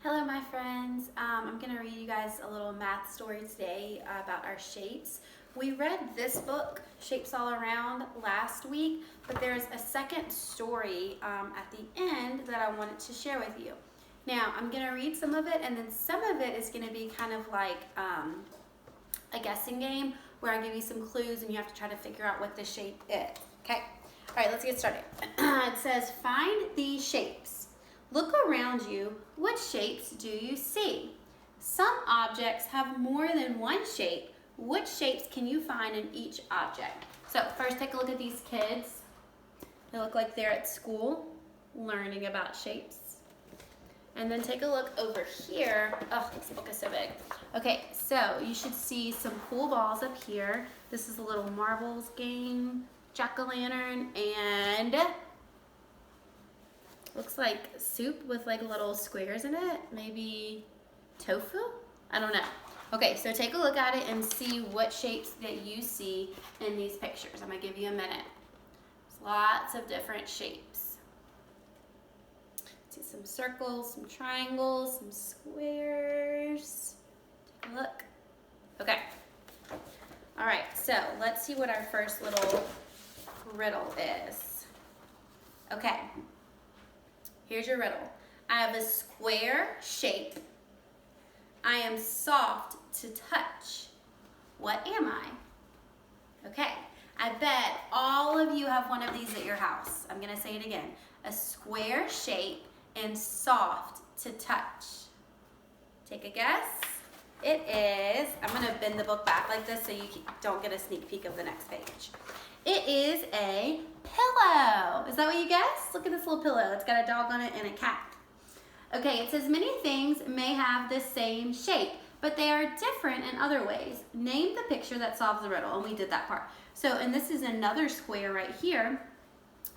Hello my friends, I'm going to read you guys a little math story today about our shapes. We read this book, Shapes All Around, last week, but there's a second story at the end that I wanted to share with you. Now, I'm going to read some of it, and then some of it is going to be kind of like a guessing game where I give you some clues and you have to try to figure out what the shape is. Okay? All right, let's get started. It says, find these shapes. Look around you. What shapes do you see? Some objects have more than one shape. Which shapes can you find in each object? So first take a look at these kids. They look like they're at school learning about shapes. And then take a look over here. Oh, this book is so big. Okay, so you should see some cool balls up here. This is a little marbles game, jack-o'-lantern, and looks like soup with like little squares in it. Maybe tofu? I don't know. Okay, so take a look at it and see what shapes that you see in these pictures. I'm gonna give you a minute. There's lots of different shapes. See some circles, some triangles, some squares. Take a look. Okay. All right, so let's see what our first little riddle is. Okay. Here's your riddle. I have a square shape. I am soft to touch. What am I? Okay, I bet all of you have one of these at your house. I'm gonna say it again. A square shape and soft to touch. Take a guess. It is, I'm gonna bend the book back like this so you don't get a sneak peek of the next page. It is a pillow. Is that what you guessed? Look at this little pillow. It's got a dog on it and a cat. Okay, it says many things may have the same shape, but they are different in other ways. Name the picture that solves the riddle, and we did that part. So, and this is another square right here,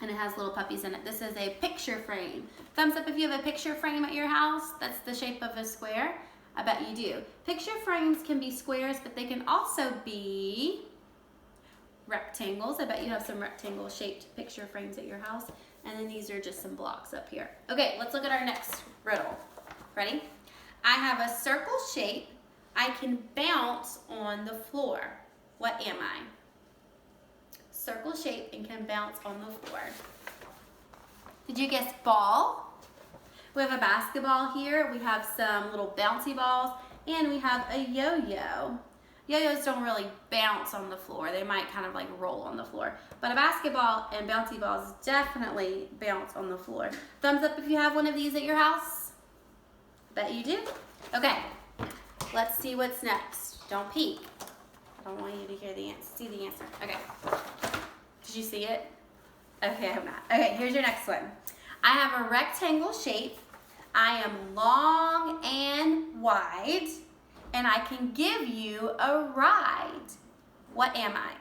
and it has little puppies in it. This is a picture frame. Thumbs up if you have a picture frame at your house. That's the shape of a square. I bet you do. Picture frames can be squares, but they can also be rectangles. I bet you have some rectangle shaped picture frames at your house. And then these are just some blocks up here. Okay, let's look at our next riddle. Ready? I have a circle shape. I can bounce on the floor. What am I? Circle shape and can bounce on the floor. Did you guess ball? We have a basketball here. We have some little bouncy balls, and we have a yo-yo. Yo-yos don't really bounce on the floor. They might kind of like roll on the floor. But a basketball and bouncy balls definitely bounce on the floor. Thumbs up if you have one of these at your house. Bet you do. Okay, let's see what's next. Don't peek. I don't want you to hear the answer. See the answer. Okay. Did you see it? Okay, I have not. Okay, here's your next one. I have a rectangle shape. I am long and wide, and I can give you a ride. What am I?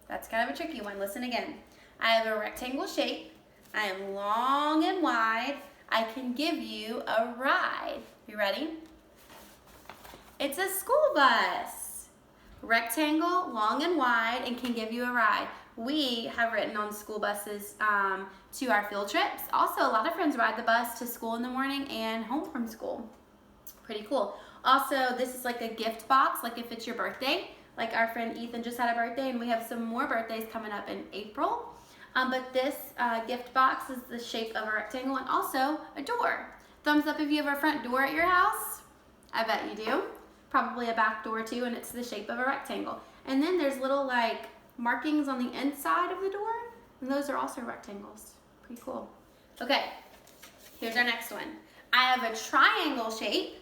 That's kind of a tricky one. Listen again. I have a rectangle shape. I am long and wide. I can give you a ride. You ready? It's a school bus. Rectangle, long and wide, and can give you a ride. We have ridden on school buses to our field trips. Also, a lot of friends ride the bus to school in the morning and home from school. Pretty cool. Also, this is like a gift box, like if it's your birthday. Like our friend Ethan just had a birthday, and we have some more birthdays coming up in April. But this gift box is the shape of a rectangle and also a door. Thumbs up if you have a front door at your house. I bet you do. Probably a back door too, and it's the shape of a rectangle. And then there's little like markings on the inside of the door, and those are also rectangles. Pretty cool. Okay, here's our next one. I have a triangle shape.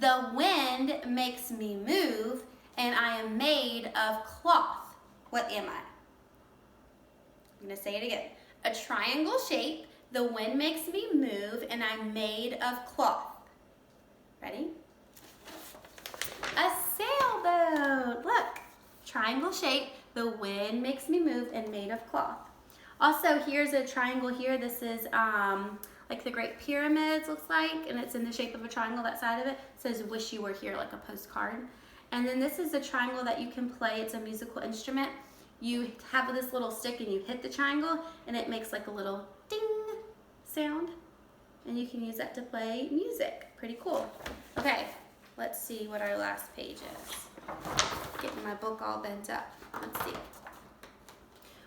The wind makes me move, and I am made of cloth. What am I? I'm gonna say it again. A triangle shape. The wind makes me move, and I'm made of cloth. Ready? A sailboat. Look, triangle shape. The wind makes me move and made of cloth. Also, here's a triangle here. This is like the Great Pyramids looks like, and it's in the shape of a triangle, that side of it. It says, wish you were here, like a postcard. And then this is a triangle that you can play. It's a musical instrument. You have this little stick and you hit the triangle, and it makes like a little ding sound. and you can use that to play music. Pretty cool. Okay, let's see what our last page is. Getting my book all bent up. Let's see.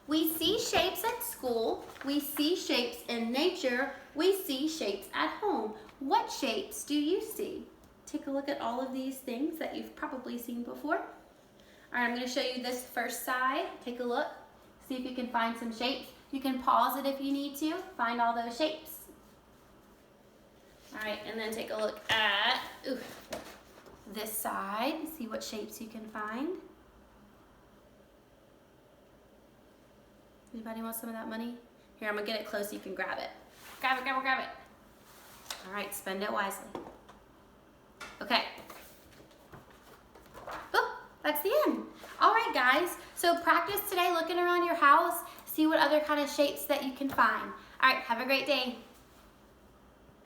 We see shapes at school. We see shapes in nature. We see shapes at home. What shapes do you see? Take a look at all of these things that you've probably seen before. All right, I'm going to show you this first side. Take a look. See if you can find some shapes. You can pause it if you need to. Find all those shapes. All right, and then take a look at this side. See what shapes you can find. Anybody want some of that money? Here, I'm gonna get it close so you can grab it. Grab it, grab it, grab it. All right, spend it wisely. Okay. Oh, that's the end. All right, guys. So practice today looking around your house. See what other kind of shapes that you can find. All right, have a great day.